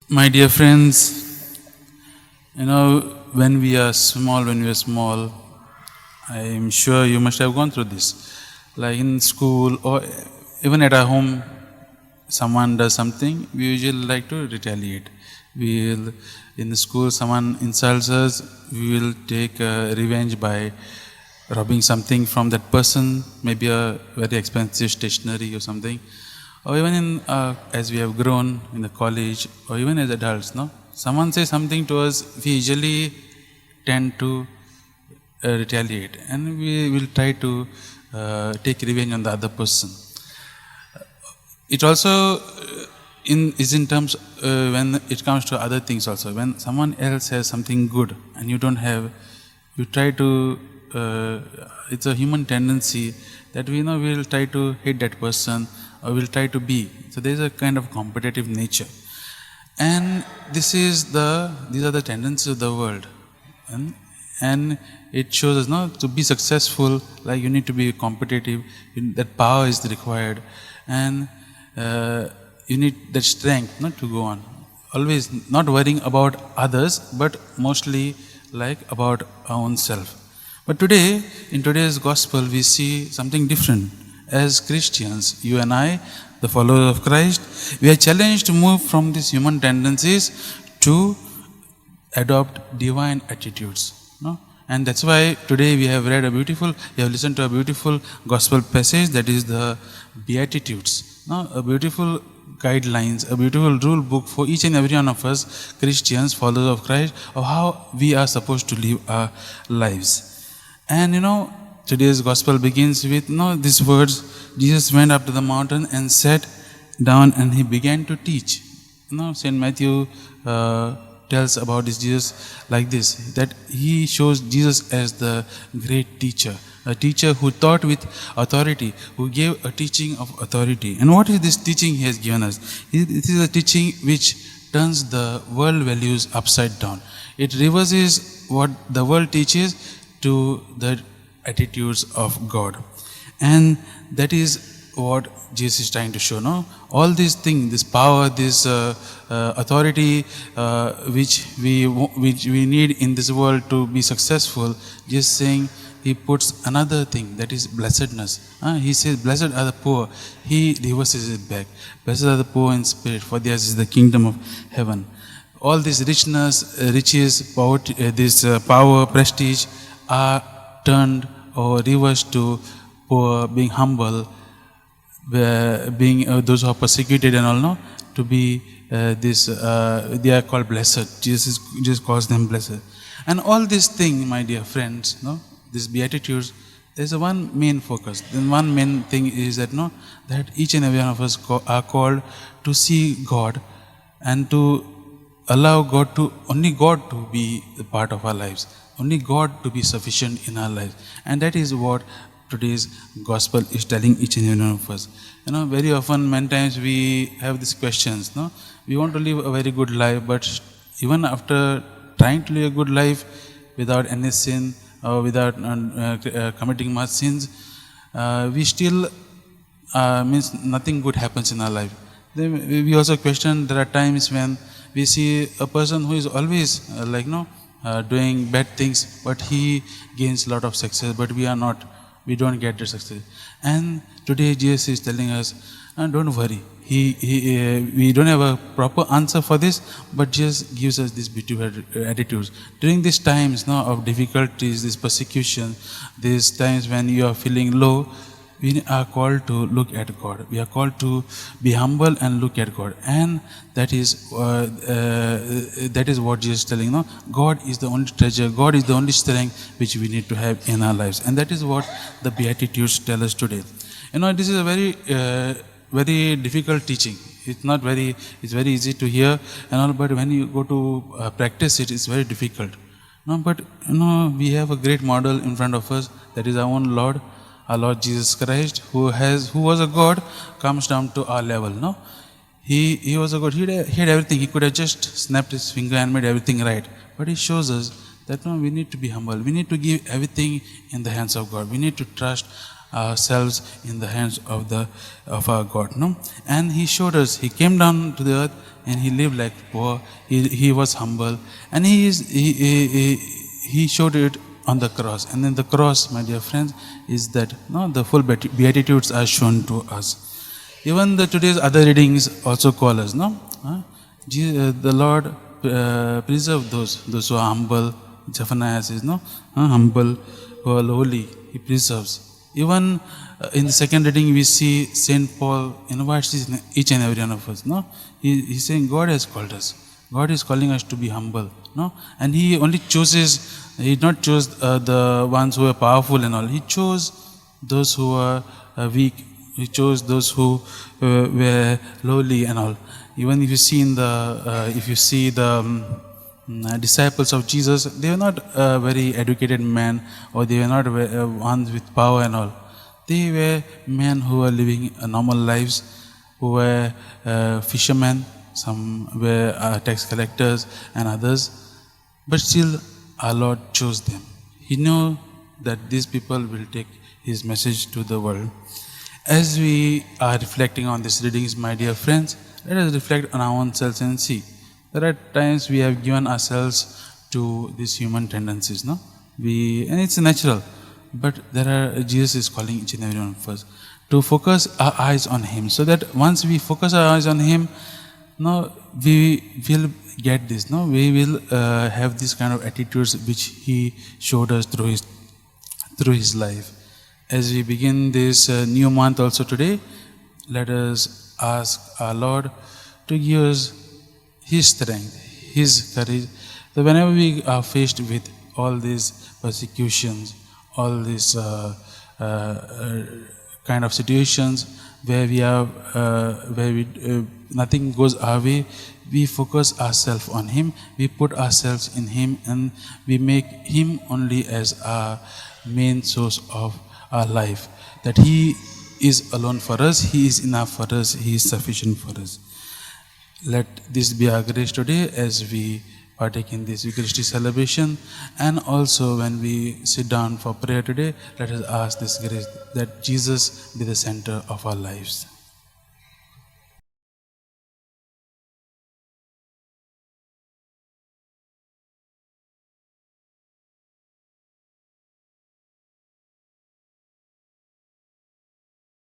My dear friends, when we are small, I am sure you must have gone through this. Like in school or even at our home, someone does something, we usually like to retaliate. We will, in the school, someone insults us, we will take revenge by robbing something from that person, maybe a very expensive stationery or something. Or even as we have grown in the college, or even as adults, someone says something to us, we usually tend to retaliate, and we will try to take revenge on the other person. It also is in terms when it comes to other things also. When someone else has something good and you don't have, you try to. It's a human tendency that we will try to hate that person or will try to be. So there is a kind of competitive nature, and these are the tendencies of the world, and it shows us to be successful. Like you need to be competitive. That power is required, and you need that strength not to go on. Always not worrying about others, but mostly like about our own self. But today, in today's gospel, we see something different. As Christians, you and I, the followers of Christ, we are challenged to move from these human tendencies to adopt divine attitudes. And that's why today we have listened to a beautiful gospel passage, that is the Beatitudes. A beautiful guidelines, a beautiful rule book for each and every one of us, Christians, followers of Christ, of how we are supposed to live our lives. And today's gospel begins with these words. Jesus went up to the mountain and sat down and he began to teach. St. Matthew tells about this Jesus like this, that he shows Jesus as the great teacher, a teacher who taught with authority, who gave a teaching of authority. And what is this teaching he has given us? It is a teaching which turns the world values upside down. It reverses what the world teaches to the attitudes of God. And that is what Jesus is trying to show. All these things, this power, this authority which we need in this world to be successful, just saying, he puts another thing, that is blessedness. He says, blessed are the poor. He reverses it back. Blessed are the poor in spirit, for theirs is the kingdom of heaven. All this richness, riches, poverty, this power, prestige are turned or reversed to poor, being humble, being those who are persecuted and all, to be they are called blessed. Jesus calls them blessed. And all these things, my dear friends, these beatitudes, there's a one main focus. Then one main thing is that that each and every one of us are called to see God and to allow only God to be the part of our lives. Only God to be sufficient in our lives. And that is what today's gospel is telling each and every one of us. Very often, many times we have these questions. We want to live a very good life, but even after trying to live a good life without any sin or without committing much sins, we still means nothing good happens in our life. Then we also question, there are times when we see a person who is always doing bad things, but he gains a lot of success, but we don't get the success. And today Jesus is telling us, don't worry. We don't have a proper answer for this, but Jesus gives us these beautiful attitudes. During these times of difficulties, this persecution, these times when you are feeling low, we are called to look at God. We are called to be humble and look at God. And that is what Jesus is telling. God is the only treasure. God is the only strength which we need to have in our lives. And that is what the Beatitudes tell us today. This is a very difficult teaching. It's very easy to hear and all, but when you go to practice it, it's very difficult. But we have a great model in front of us. That is our own Lord. Our Lord Jesus Christ, who was a God, comes down to our level. He was a God. He had everything. He could have just snapped his finger and made everything right. But he shows us that we need to be humble. We need to give everything in the hands of God. We need to trust ourselves in the hands of our God. No? And He showed us, He came down to the earth and He lived like poor. He was humble, and He showed it on the cross. And then the cross, my dear friends, is that the full beatitudes are shown to us. Even today's other readings also call us, the Lord preserve those who are humble. Zephaniah says, humble, who are lowly, He preserves. Even in the second reading, we see Saint Paul invites each and every one of us. He's saying God has called us. God is calling us to be humble. And He only chooses. He did not choose the ones who are powerful and all. He chose those who are weak. He chose those who were lowly and all. Even if you see the disciples of Jesus, they were not very educated men, or they were not ones with power and all. They were men who were living normal lives, who were fishermen, some were tax collectors and others. But still, our Lord chose them. He knew that these people will take His message to the world. As we are reflecting on these readings, my dear friends, let us reflect on our own selves and see. There are times we have given ourselves to these human tendencies, and it's natural. But Jesus is calling each and every one of us to focus our eyes on Him, so that once we focus our eyes on Him, we will get this. We will have this kind of attitudes which He showed us through His life. As we begin this new month also today, let us ask our Lord to give us His strength, His courage, that whenever we are faced with all these persecutions, all these kind of situations where nothing goes our way, we focus ourselves on Him, we put ourselves in Him, and we make Him only as our main source of our life. That He is alone for us, He is enough for us, He is sufficient for us. Let this be our grace today as we partake in this Eucharistic celebration, and also when we sit down for prayer today, let us ask this grace that Jesus be the center of our lives.